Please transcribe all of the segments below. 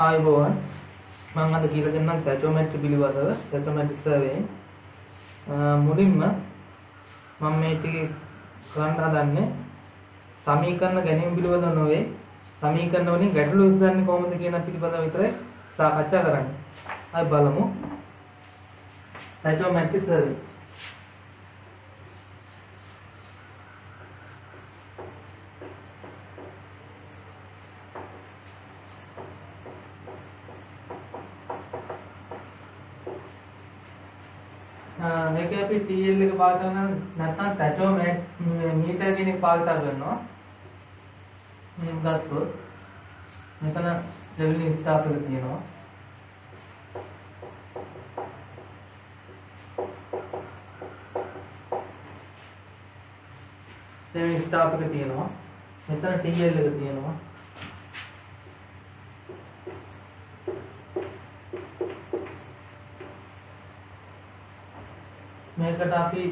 ආයුබෝවන් මම අද කියලා දෙන්නම් ටැචෝමෙට්‍රි පිළිබඳව ටැචෝමෙට්‍රි සර්වේ මුලින්ම මම මේ ටික කරන්න හදන්නේ සමීකරණ ගැනීම පිළිබඳව නොවේ සමීකරණ වලින් ගැටලු විසඳන්නේ කොහොමද කියන පිළිබඳව විතරයි සාකච්ඡා කරන්නේ. අපි බලමු ටැචෝමෙට්‍රි සර්වේ. මේක අපි TL එක පාවිච්චි කරන නැත්නම් ටැචෝමීටර් කියන එක පාවිච්චි කරනවා. මේ ගත්තොත් මෙතන ලෙවලින් ස්ටාප් එක තියෙනවා. ලෙවලින් ස්ටාප් එක තියෙනවා. මෙතන TL එක තියෙනවා. මේකට අපි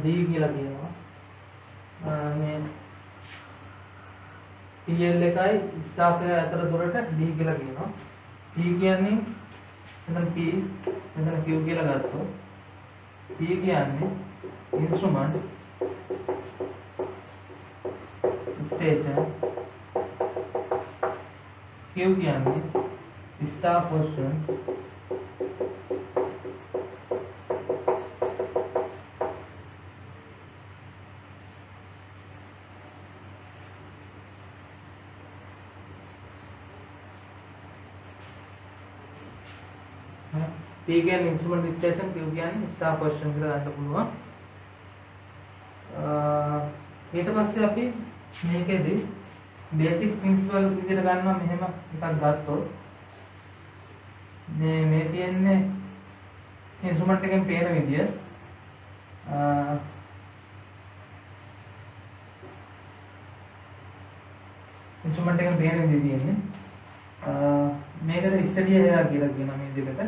D කියලා කියනවා. මේ TL එකයි ස්ටාෆ් එක අතර දුරට D කියලා කියනවා. P කියන්නේ එතන P එතන Q කියලා ගත්තොත් P කියන්නේ ඉන්ස්ට්‍රුමන්ට් ස්ටේෂන් Q කියන්නේ ස්ටාෆ් පොසිෂන් P කියන්නේ ඉන්ස්ට්‍රුමන්ට් ස්ටේෂන් Q කියන්නේ ස්ටාෆ් පොසිෂන් කියලා ගන්න පුළුවන්. ඊට පස්සේ අපි මේකෙදි බේසික් ප්‍රින්සිපල් විදිහට ගන්නවා. මෙහෙම එකක් ගත්තොත් මේ තියෙන්නේ ඉන්ස්ට්‍රුමන්ට් එකෙන් පේන විදිය ඉන්ස්ට්‍රුමන්ට් එකෙන් පේන විදිය තියෙන්නේ මේකට ස්ටඩි එරර් කියලා කියනවා. මේ දෙකට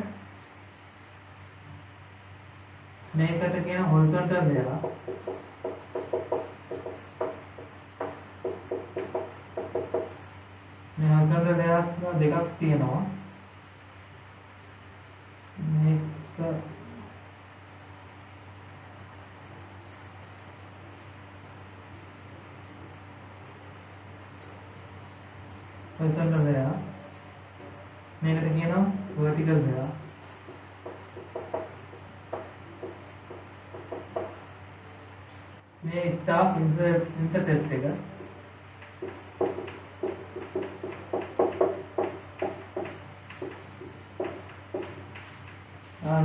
මේකට කියන හොරිසොන්ටල් එරර් මේ හොරිසොන්ටල් එරර්ස් දෙකක් තියෙනවා. මේක හොරිසොන්ටල් එරර් මේකට කියනවා vertical error. මේ ස්ටාෆ් ඉන්ටර්සෙප්ට් එක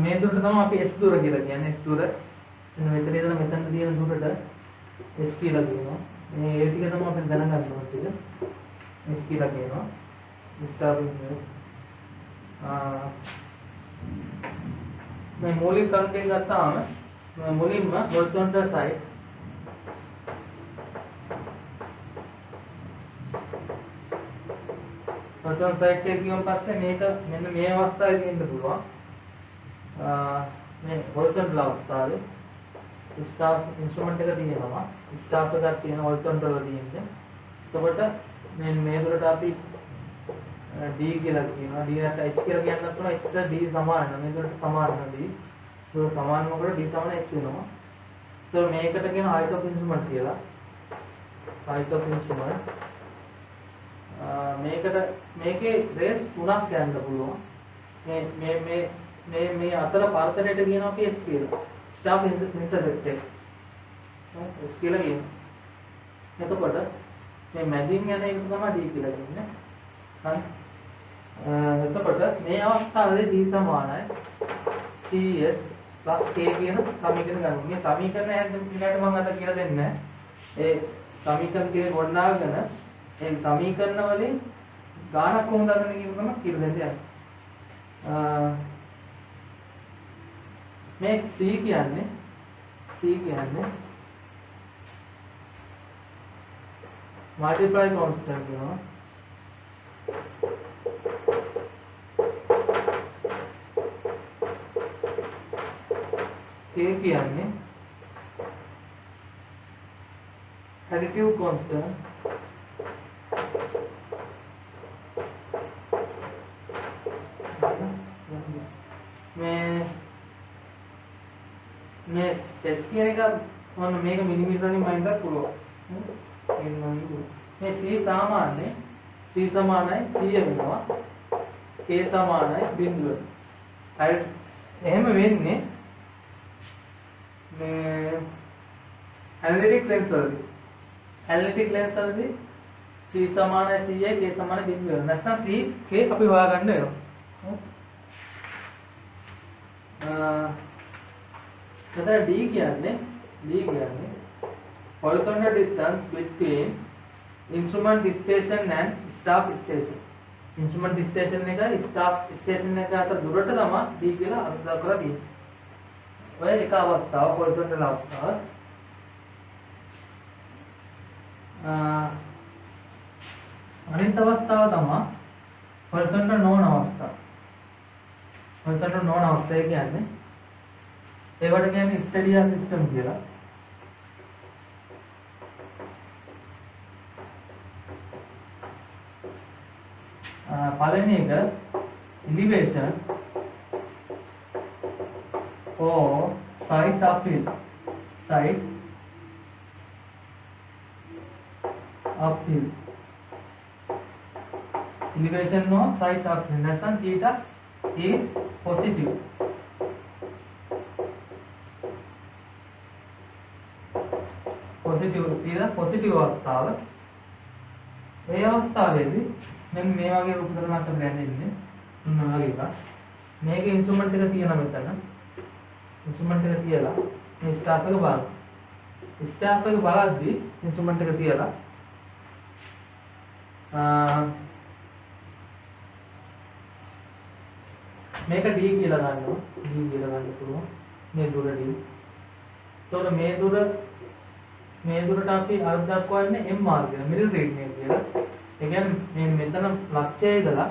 මේ දුරට තමයි අපි S දුර කියලා කියන්නේ. S දුර මෙතන ඉඳලා මෙතන තියෙන දුරට S කියලා කියනවා. මේ ඒ ටික තමයි අපි දැනගන්න ඕනේ. S කියලා කියනවා. ස්ටාෆ් मैं मौलिक कंटेंट करता हूँ मैं मौलिक में होरिज़ोंटल साइड होरिज़ोंटल साइड के की हम पास से මේක මෙන්න මේ අවස්ථාවේ ඉන්න පුළුවන්. මේ හොරිසොන්ටල් අවස්ථාවේ ස්ටාෆ් ඉන්ස්ට්‍රුමන්ට් එක තියෙනවා. ස්ටාෆ් එකක් තියෙන හොරිසොන්ටල් වල තියෙන්නේ. එතකොට මේ දුරට අපි D කියලා කියනවා. D නැත්නම් H කියලා කියන්නත් පුළුවන්. H ට D සමාන. මේකට සමාන D. ඒක සමාන මොකද D සමාන H වෙනවා. ඒතකොට මේකට කියන height of instrument කියලා. height of instrument මේකේ රේස් තුනක් යන්න පුළුවන්. මේ අතර පරතරයට කියනවා අපි S කියලා. ස්ටාෆ් ඉන්ටර්සෙප්ට් එක. S කියලා කියනවා. එතකොට මේ මැදින් යන එක තමයි D කියලා කියන්නේ. හරි. එතකොට මේ අවස්ථාවේදී D සමානයි CS + K කියන සමීකරණ ගන්න. මේ සමීකරණ හැදෙන්නට මම අද කියලා දෙන්නේ. ඒ සමීකරණ ටික ගොඩනගාගෙන ඒ සමීකරණ වලින් ගාණක් කොහොමද හදන්නේ කියන එක කියලා දෙන්න යනවා. මේ C කියන්නේ multiply constant කියනවා. K කියන්නේ additive constant මේ S කියන එක මොන මේක මිලිමීටර වලින් මයින්ඩ් කරලා පුළුවන්. මේ C සාමාන්‍ය C සමානයි 100 වෙනවා. K සමානයි 0. හරි. එහෙම වෙන්නේ මේ ඇනලිටික් ලෙන්ස් වලදී. ඇනලිටික් ලෙන්ස් වලදී C සමානයි 100යි K සමානයි 0 වෙනවා. නැත්නම් C K අපි හොයාගන්න වෙනවා. මෙතන D කියන්නේ horizontal distance between instrument station and staff station. Instrument station එකයි staff station එක අතර දුරට තමයි D කියලා අර්ථ කරලා තියෙන්නේ. ඔය එක අවස්ථාව horizontal අවස්ථාව. අනිත් අවස්ථාව තමයි horizontal නොවන අවස්ථාව. horizontal නොවන අවස්ථාව කියන්නේ ඒවට කියන්නේ ස්ටඩියා සිස්ටම් කියලා. පළවෙනි එක elevation or site uphill. Elevation or site uphill. නැත්නම් theta is positive. positive අවස්ථාව. ඒ අවස්ථාවේදී මෙන්න මේ වගේ රූප ධර්මයක් අපිට දැනෙන්නේ. මොන වගේ එකක්. මේක ඉන්ස්ට්‍රුමන්ට් එක තියෙනවා මෙතන. ඉන්ස්ට්‍රුමන්ට් එක තියලා මේ ස්ටාෆ් එක බලන්න. ස්ටාෆ් එක බලද්දී ඉන්ස්ට්‍රුමන්ට් එක තියලා මේක D කියලා ගන්නවා. D කියලා ගන්න පුළුවන්. මේ දුර D. එතකොට මේ දුරට අපි අර්ථ දක්වන්නේ M මාර්ගය මිඩල් රේඩියන් කියලා. ඒ කියන්නේ මේ මෙතන ලක්ෂ්‍යය ඉඳලා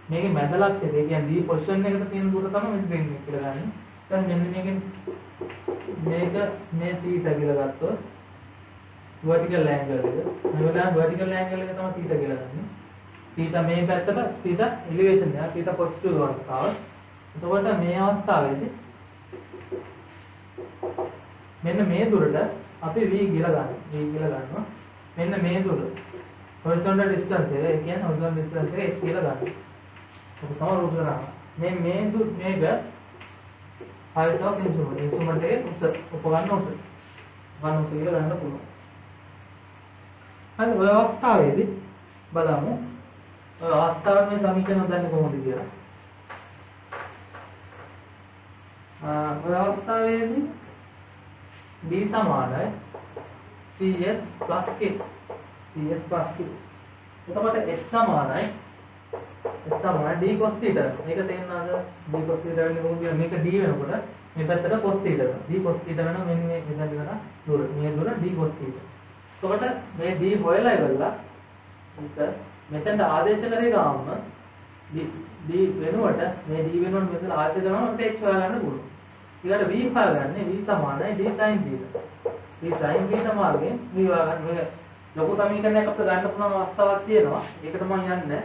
මේකේ මැද ලක්ෂ්‍යය. ඒ කියන්නේ D පොසිෂන් එකට තියෙන දුර තමයි මිඩල් රේඩියන් කියලා ගන්න. දැන් මෙන්න මේකෙන් මේක මේ θ කියලා ගත්තොත් vertical angle එක. මේ වෙලාවේ vertical angle එක තමයි θ කියලා ගන්න. θ මේ පැත්තට θ elevation එක θ positive අවස්ථාව. එතකොට මේ අවස්ථාවේදී මෙන්න මේ දුරට අපි v කියලා ගන්නවා. මෙන්න මේ දුර horizontal distance එක. ඒ කියන්නේ horizontal distance එක h කියලා ගන්නවා. ඒක තමයි රූප කරන්නේ. මේක height of instrument එකේ උපකරණ උස කියලා ගන්න පුළුවන්. හරි ඔය අවස්ථාවේදී බලමු. ඔය අවස්ථාවේ මේ සමීකරණ දන්නේ කොහොමද කියලා. ඔය අවස්ථාවේදී D සමානයි CS plus K. එතකොට H සමානයි D cos theta. මේක තේරෙනවද? D cos theta වෙන්නේ කොහොමද කියලා. මේක D වෙනකොට මේ පැත්තට cos theta වෙනවා. D cos theta වෙනවා මෙන්න මේ මෙතනට දුර. මේ දුර D cos theta. එතකොට මේ D හොයලා ඉවරලා මෙතනට ආදේශ කරේ ගාම D වෙනුවට මේ D වෙනුවට මෙතන ආදේශ කරනවා අපිට H හොයාගන්න පුළුවන්. ඊළඟට v හොයාගන්නේ v සමානයි d sin theta. d sin theta මාර්ගයෙන් v හොයාගන්න. මේක ලොකු සමීකරණයක් අපිට ගන්න පුළුවන් අවස්ථාවක් තියෙනවා. ඒකට මම යන්නේ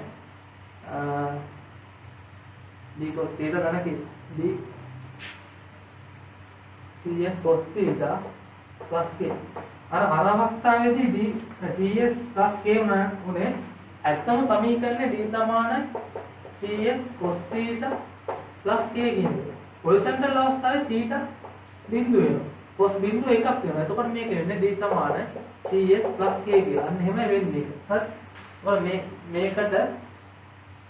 d cos theta ගන්න කි d cs cos theta plus k. අර අවස්ථාවේදී d cs plus k උනේ ඇත්තම සමීකරණේ d සමානයි cs cos theta plus k කියන්නේ. horizontal අවස්ථාවේ θ බිඳුව වෙනවා. cos බිඳුව එකක් වෙනවා. එතකොට මේක වෙන්නේ d සමාන cs plus k කියලා. අන්න එහෙම වෙන්නේ. හරි. ඔය මේකට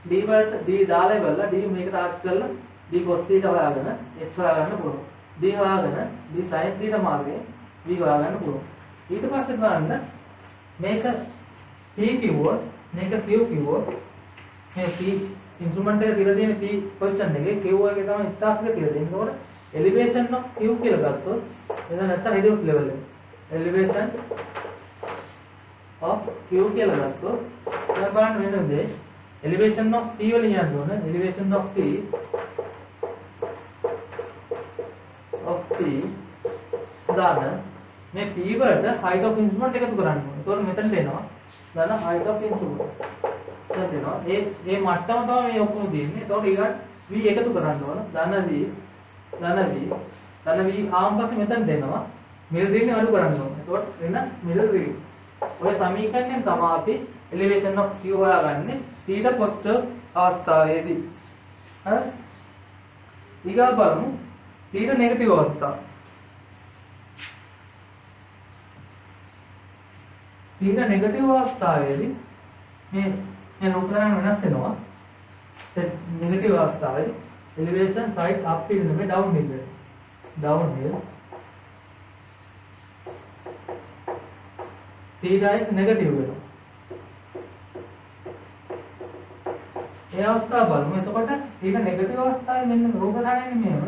d වලට d දාලා ඉවරලා d මේකට ආස් කරලා d cos θ හොයාගෙන h හොයාගන්න පුළුවන්. d හොයාගෙන d sin θ මාර්ගයෙන් v හොයාගන්න පුළුවන්. ඊට පස්සේ බලන්න මේක p කිව්වොත් මේක q කිව්වොත් මේ p ඉන්ස්ට්‍රුමන්ට් එක තියලා තියෙන P පොසිෂන් එකේ Q එකේ තමයි ස්ටාෆ් එක තියලා තියෙන්නේ. ඒකෝර elevation of Q කියලා ගත්තොත් එතන නැත්තම් reduce level එක. elevation of Q කියලා ගත්තොත් දැන් බලන්න වෙන දේ elevation of P වලින් යන්න ඕන. elevation of P දාන මේ P වලට height of instrument එකතු කරන්න ඕන. ඒකෝර මෙතනට එනවා. දාන height of instrument දෙනවා. ඒ මට්ටම තමයි මේ ඔක්කොම දෙන්නේ. ඒතකොට ඊගොල්ලෝ v එකතු කරන්න ඕන. ධන v තන v ආවන් පස්සේ මෙතන දෙනවා මිඩල් රීඩින් අඩු කරන්න ඕනේ. එතකොට එන්න මිඩල් රීඩින්. ඔය සමීකරණයෙන් තමයි අපි එලිවේෂන් ඔෆ් Q හොයාගන්නේ θ පොසිටිව් අවස්ථාවේදී. හරි? ඊගා බලමු θ නෙගටිව් අවස්ථාව. θ නෙගටිව් අවස්ථාවේදී මේ රූපතරංග වෙනස් වෙනවා. නෙගටිව් අවස්ථාවේදී elevation side up hill නෙමෙයි down hill. down hill theta is negative වෙනවා. ඒ අවස්ථාව බලමු. එතකොට theta negative අවස්ථාවේ මෙන්න රූපතරංගනේ මෙහෙම.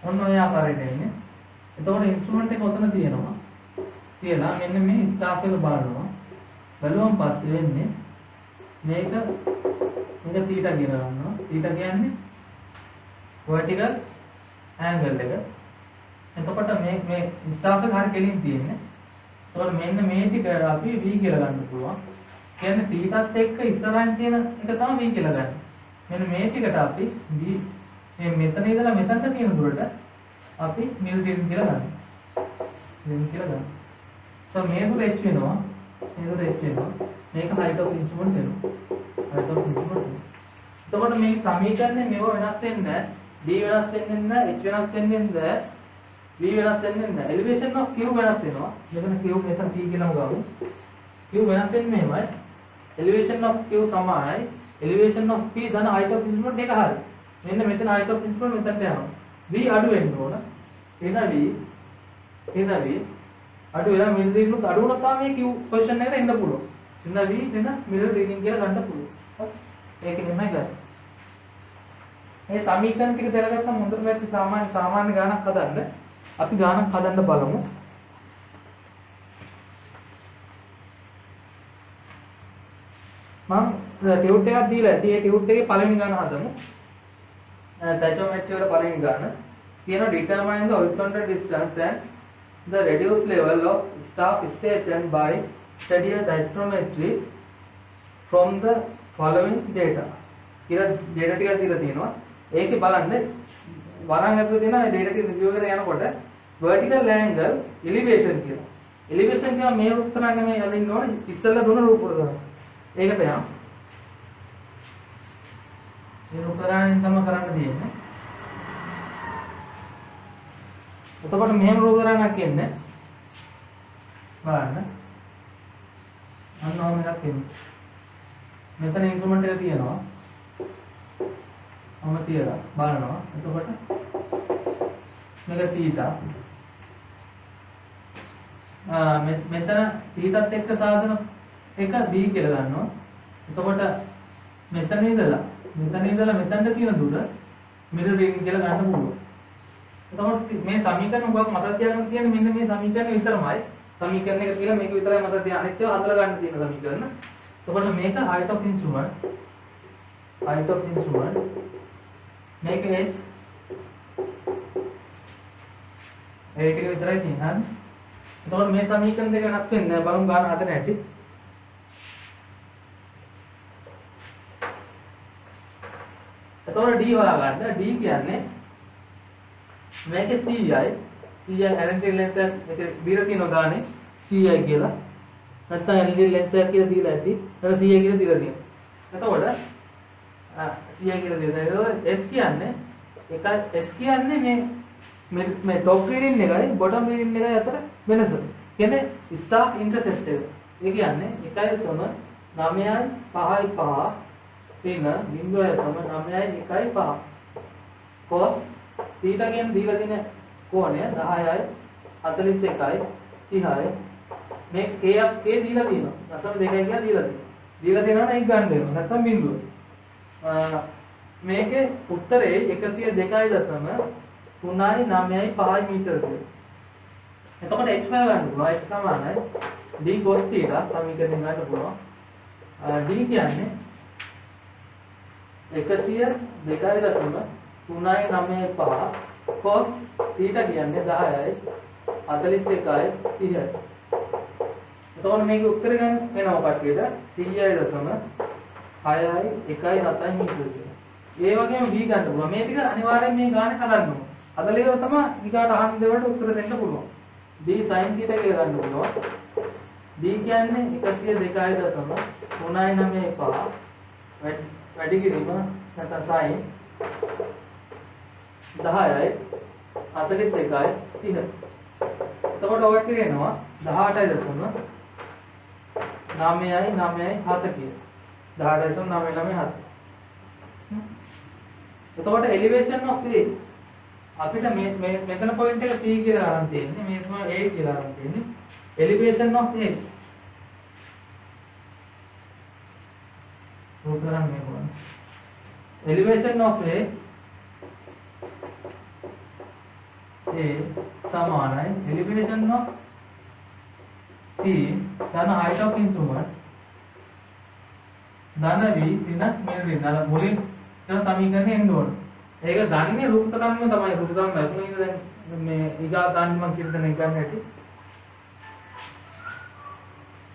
ඔන්න ඔය ආකාරයට එන්නේ. එතකොට ඉන්ස්ට්‍රුමන්ට් එක ඔතන තියෙනවා. තියලා මෙන්න මේ ස්ටාෆ් එක බලනවා. බලුවම පස්සේ වෙන්නේ මේක theta කියලා ගන්නවා. theta කියන්නේ vertical angle එක. එතකොට මේ ස්ටාෆ් එක හරිය කෙලින් තියෙන්නේ. එතකොට මෙන්න මේ ටික අපි v කියලා ගන්න පුළුවන්. කියන්නේ thetaත් එක්ක ඉස්සරහින් තියෙන එක තමයි v කියලා ගන්න. මෙන්න මේ ටිකට අපි v මේ මෙතන ඉඳලා මෙතනට තියෙන දුරට අපි මිල් රීඩින් කියලා ගන්නවා. රීඩින් කියලා ගන්නවා. So මේ දුර h වෙනවා. මේ දුර h වෙනවා. මේක height of instrument වෙනවා. height of instrument. එතකොට මේ සමීකරණය මේව වෙනස් වෙන්නේ නැහැ. d වෙනස් වෙන්නේ නැහැ, h වෙනස් වෙන්නේ නැහැ, v වෙනස් වෙන්නේ නැහැ. elevation of q වෙනස් වෙනවා. මෙතන q මෙතන p කියලාම ගමු. q වෙනස් වෙන්නේ මෙහෙමයි. elevation of q සමානයි elevation of p ධන height of instrument එක හරියි. මෙන්න මෙතන height of instrument මෙතනට යනවා. v අඩු වෙන්න ඕන. එන v අඩු වෙලා මිල් රීඩින් උත් අඩු වුණා තමයි මේ q පොසිෂන් එකට එන්න පුළුවන්. එන v එන මිල් රීඩින් කියලා ගන්න පුළුවන්. ඒක නෙමෙයි ගන්න. මේ සමීකරණ ටික දැනගත්තම හොඳට මේ සාමාන්‍ය ගානක් හදන්න. අපි ගානක් හදන්න බලමු. මම ටියුට් එකක් දීලා ඇති. ඒ ටියුට් එකේ පළවෙනි ගාන හදමු. ටැචෝමෙට්‍රි වල පළවෙනි ගාන. කියනවා determine the horizontal distance and the reduced level of staff station by study a diametrometry from the following data. කියලා data ටිකක් දීලා තියෙනවා. ඒකේ බලන්න වරන් ඇතුලේ තියෙන මේ data ටික රිවිව් කරගෙන යනකොට vertical angle elevation කියලා. elevation කියනවා මේ උත්තරංග මේ යදින්න ඕනේ ඉස්සෙල්ලා දුන රූප උදාහරණ. ඒකට යන්න. මේ උත්තරංගෙන් තමයි කරන්න තියෙන්නේ. එතකොට මෙහෙම රූප උදාහරණයක් එන්නේ. බලන්න. අන්න ඕම එකක් එන්නේ. මෙතන ඉන්ස්ට්‍රුමන්ට් එක තියෙනවා. මම තියලා බලනවා. එතකොට මේක θ. මෙතන θත් එක්ක සාධන එක b කියලා ගන්නවා. එතකොට මෙතන ඉඳලා මෙතනට තියෙන දුර මිඩල් රීඩින් කියලා ගන්න පුළුවන්. එතකොට මේ සමීකරණ උගක් මතක තියාගන්න තියෙන්නේ මෙන්න මේ සමීකරණ විතරමයි. සමීකරණ එක කියලා මේක විතරයි මතක තියාගන්න. අනිත් ඒවා හදලා ගන්න තියෙන සමීකරණ. එතකොට මේක height of instrument මේක h ඒක විතරයි තියෙන්නේ. එතකොට මේ සමීකරණ දෙක වෙනස් වෙන්නේ නැහැ. බලමු ගන්න හදන හැටි. එතකොට d හොයාගන්න. d කියන්නේ මේකේ CI ඇරෙන්ටි ලෙන්ස් එක දීලා තියෙනවා ගානේ CI කියලා. නැත්නම් ඇරෙන්ටි ලෙන්ස් එක කියලා දීලා ඇති. එතන CI කියලා දීලා තියෙනවා. එතකොට CI කියලා දීලා. S කියන්නේ S කියන්නේ මේ top reading එකයි bottom reading එකයි අතර වෙනස. කියන්නේ staff intercept එක. ඒ කියන්නේ 1.955 තියෙන 0.915 cos theta කියන්නේ දීලා තියෙන කෝණය 10යි 41යි 30යි මේ k දීලා තියෙනවා. දශම 2යි කියලා දීලා තියෙනවා. දීලා තියෙනවා නම් ඒක ගන්න වෙනවා. නැත්නම් බිඳුව. මේකේ උත්තරේ 102.395 මීටර කියලා. එතකොට h ගන්න පුළුවන්. h සමානයි d cos theta සමීකරණය ගන්න පුළුවන්. d කියන්නේ 102.395 cos theta කියන්නේ 10යි 41යි 30යි. එතකොට මේකේ උත්තර ගන්න වෙනවා කට්ටියට 100.6යි 1.7යි මීටර කියලා. ඒ වගේම v ගන්න පුළුවන්. මේ ටික අනිවාර්යෙන් මේ ගානේ හදන්න ඕන. හදලා ඉවර තමයි ඊගාට අහන්න දේවල්ට උත්තර දෙන්න පුළුවන්. d sin θ කියලා ගන්න පුළුවන්. d කියන්නේ 102.395 වැඩි කිරීම නැත්නම් sin 10යි 41යි 30. එතකොට ඔය ටික එනවා 18.9යි 7 කියලා. 18.997. එතකොට elevation of A අපිට මේ මෙතන පොයින්ට් එක P කියලා අරන් තියෙන්නේ. මේ තමයි A කියලා අරන් තියෙන්නේ. elevation of A උදාහරණ මේ වань. elevation of A සමානයි elevation of P ධන height of instrument ධන V දින මෙන්න ධන මුලින් දැන් සමීකරණය එන්න ඕන. ඒක ගන්නේ රූප ධර්ම තමයි. රූප ධර්ම ලැබුණේ දැන් මේ ඊගා ගන්න මම කියන දේ ගන්න ඇති.